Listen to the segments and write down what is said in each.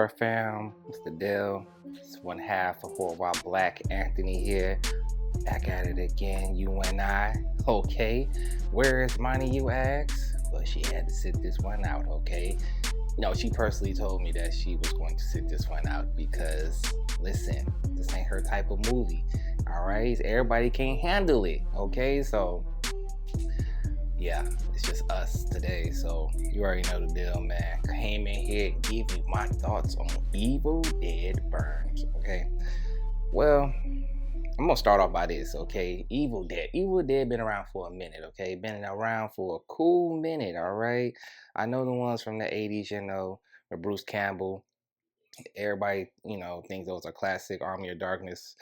Horror fam? It's the Dill. It's one half of Horror While Black. Anthony here. Back at it again, you and I. Okay. Where is Money, you ask? Well, she had to sit this one out, okay? No, she personally told me that she was going to sit this one out because, listen, this ain't her type of movie. Alright? Everybody can't handle it, okay? So, yeah, it's just us today. So you already know the deal, man. Came in here and give you my thoughts on Evil Dead Burns. Okay. Well, I'm gonna start off by this, okay? Evil Dead. Evil Dead been around for a minute, okay? Been around for a cool minute, all right? I know the ones from the 80s, with Bruce Campbell. Everybody, thinks those are classic. Army of Darkness,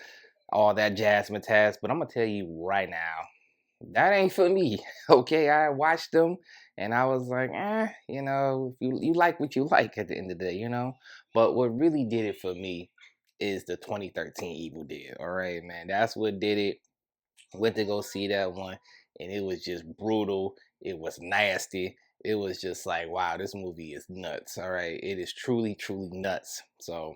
all that jazz mataz. But I'm gonna tell you right now, that ain't for me. Okay, I watched them and I was like, if you like what you like at the end of the day. But what really did it for me is the 2013 Evil Dead. All right, man, that's what did it. Went to go see that one, and it was just brutal. It was nasty. It was just like, wow, this movie is nuts. All right, it is truly, truly nuts. So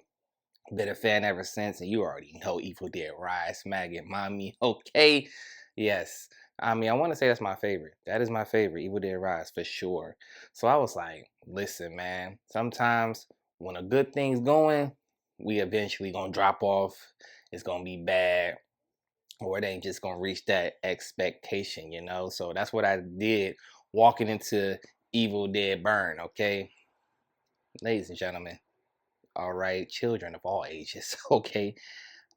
been a fan ever since, and you already know Evil Dead Rise, Maggot Mommy. Okay, yes. I mean, I want to say that's my favorite. That is my favorite, Evil Dead Rise, for sure. So I was like, listen, man, sometimes when a good thing's going, we eventually gonna drop off. It's gonna be bad, or it ain't just gonna reach that expectation. So that's what I did walking into Evil Dead Burn, okay? Ladies and gentlemen, all right, children of all ages, okay?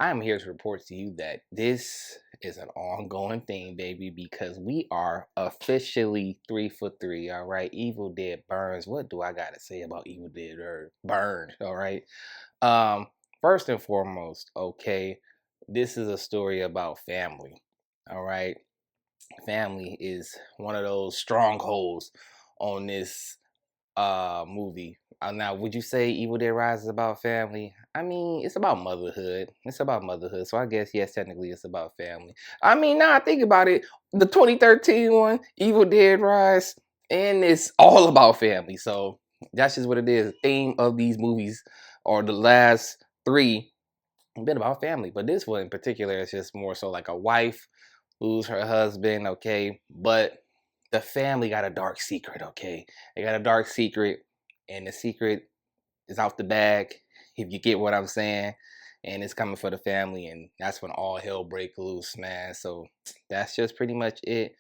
I am here to report to you that this is an ongoing thing, baby, because we are officially 3 for 3, all right? Evil Dead Burns. What do I got to say about Evil Dead Burns, all right? First and foremost, okay, this is a story about family, all right? Family is one of those strongholds on this movie. Now, would you say Evil Dead Rise is about family? I mean, it's about motherhood. It's about motherhood. So I guess yes, technically it's about family. I mean, now I think about it, the 2013 one, Evil Dead Rise, and it's all about family. So that's just what it is. The theme of these movies, or the last three, been about family. But this one in particular is just more so like a wife lose her husband, okay? But the family got a dark secret, okay? They got a dark secret, and the secret is out the bag, if you get what I'm saying. And it's coming for the family, and that's when all hell break loose, man. So that's just pretty much it.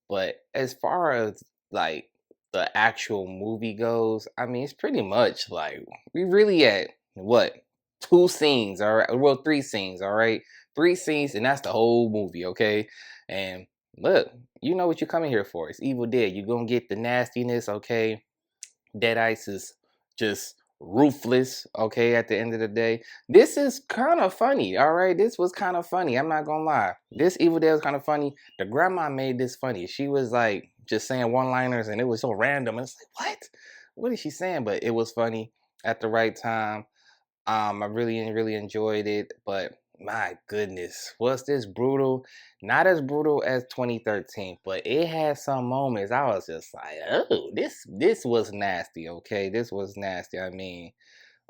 But as far as like the actual movie goes, I mean, it's pretty much like we really at what, 2 scenes, all right? Well, 3 scenes, all right? 3 scenes, and that's the whole movie, okay? And look, you know what you're coming here for. It's Evil Dead. You're gonna get the nastiness, okay? Dead Ice is just ruthless, okay, at the end of the day. This is kind of funny, all right? This was kind of funny. I'm not gonna lie. This Evil Dead was kind of funny. The grandma made this funny. She was like just saying one-liners, and it was so random. It's like, what? What is she saying? But it was funny at the right time. I really, really enjoyed it, but my goodness, was this brutal? Not as brutal as 2013, but it had some moments. I was just like, oh, this was nasty. Okay, this was nasty.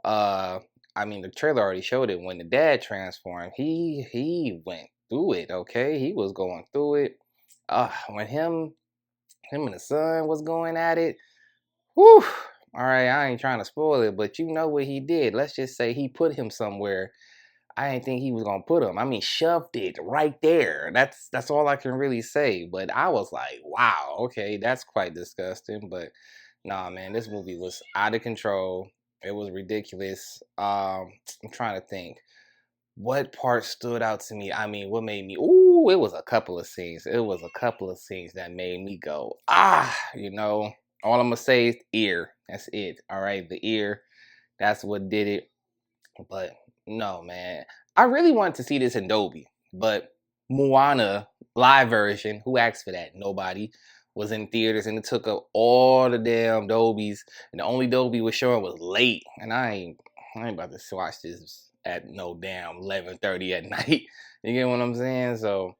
Uh, the trailer already showed it when the dad transformed. He went through it. Okay, he was going through it. When him and the son was going at it. Whew. All right, I ain't trying to spoil it, but you know what he did. Let's just say he put him somewhere I didn't think he was gonna put him. I mean, shoved it right there. That's all I can really say. But I was like, wow, okay, that's quite disgusting. But nah, man, this movie was out of control. It was ridiculous. I'm trying to think what part stood out to me. I mean, what made me? Ooh, it was a couple of scenes. It was a couple of scenes that made me go, ah, All I'm gonna say is ear. That's it. All right, the ear. That's what did it. But no, man. I really wanted to see this in Dolby, but Moana live version, who asked for that? Nobody. Was in theaters, and it took up all the damn Dolbies, and the only Dolby was showing was late. And I ain't about to watch this at no damn 11:30 at night. You get what I'm saying? So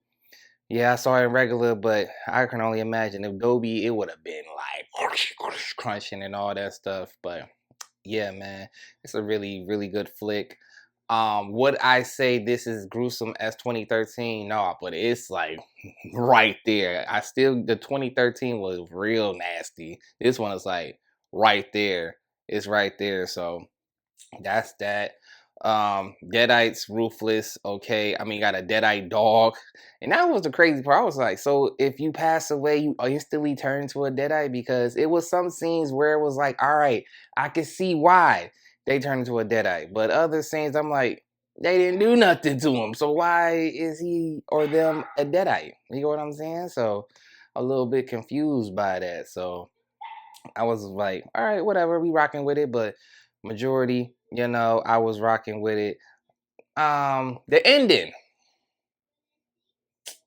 yeah, I saw it in regular, but I can only imagine if Dolby, it would have been like crunching and all that stuff. But Yeah, man, it's a really, really good flick. Would I say this is gruesome as 2013? No, but it's like right there. I still the 2013 was real nasty. This one is like right there. It's right there. So that's that. Deadites, ruthless. Okay, I mean, got a deadite dog, and that was the crazy part. I was like, so if you pass away, you instantly turn to a deadite because it was some scenes where it was like, all right, I can see why they turned into a deadite, but other scenes, I'm like, they didn't do nothing to him, so why is he or them a deadite? You know what I'm saying? So a little bit confused by that. So I was like, all right, whatever, we rocking with it, but majority, I was rocking with it. The ending.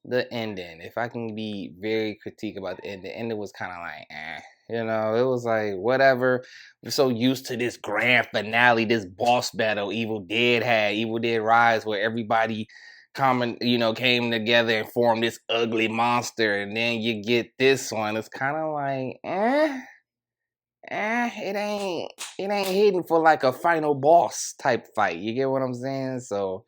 The ending. If I can be very critique about the ending was kind of like, eh. It was like whatever. We're so used to this grand finale, this boss battle Evil Dead had, Evil Dead Rise, where everybody came together and formed this ugly monster, and then you get this one. It's kind of like, it ain't hitting for like a final boss type fight. You get what I'm saying? So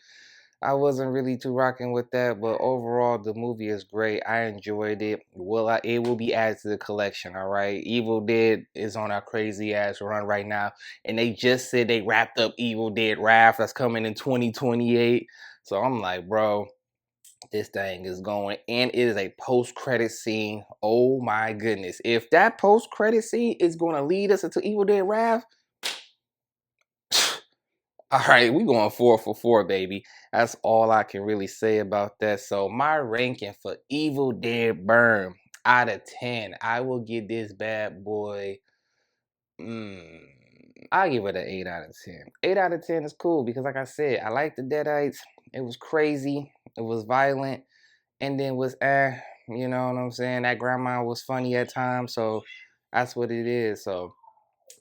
I wasn't really too rocking with that, but overall the movie is great. I enjoyed it. It will be added to the collection, all right? Evil Dead is on a crazy ass run right now, and they just said they wrapped up Evil Dead Wrath that's coming in 2028. So I'm like, bro, this thing is going, and it is a post-credit scene. Oh my goodness. If that post-credit scene is going to lead us into Evil Dead Wrath, all right, we going 4 for 4, baby. That's all I can really say about that. So my ranking for Evil Dead Burn out of 10, I will give this bad boy, mm, I'll give it an 8 out of 10. 8 out of 10 is cool because like I said, I like the Deadites. It was crazy. It was violent. And then was you know what I'm saying? That grandma was funny at times, so that's what it is. So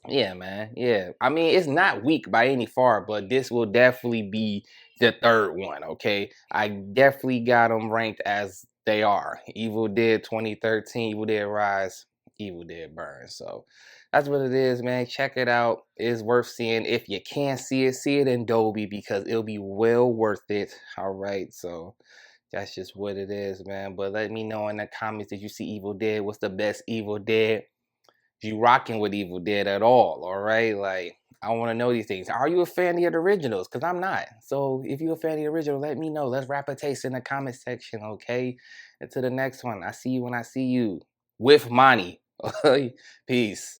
yeah, man. Yeah. I mean, it's not weak by any far, but this will definitely be the third one, okay? I definitely got them ranked as they are. Evil Dead 2013, Evil Dead Rise, Evil Dead Burn. So that's what it is, man. Check it out. It's worth seeing. If you can't see it in Dolby because it'll be well worth it. All right. So that's just what it is, man. But let me know in the comments, did you see Evil Dead? What's the best Evil Dead? You rocking with Evil Dead at all right? Like, I want to know these things. Are you a fan of the originals? Because I'm not. So if you're a fan of the original, let me know. Let's rap a taste in the comment section, okay? Until the next one, I see you when I see you. With Monty. Peace.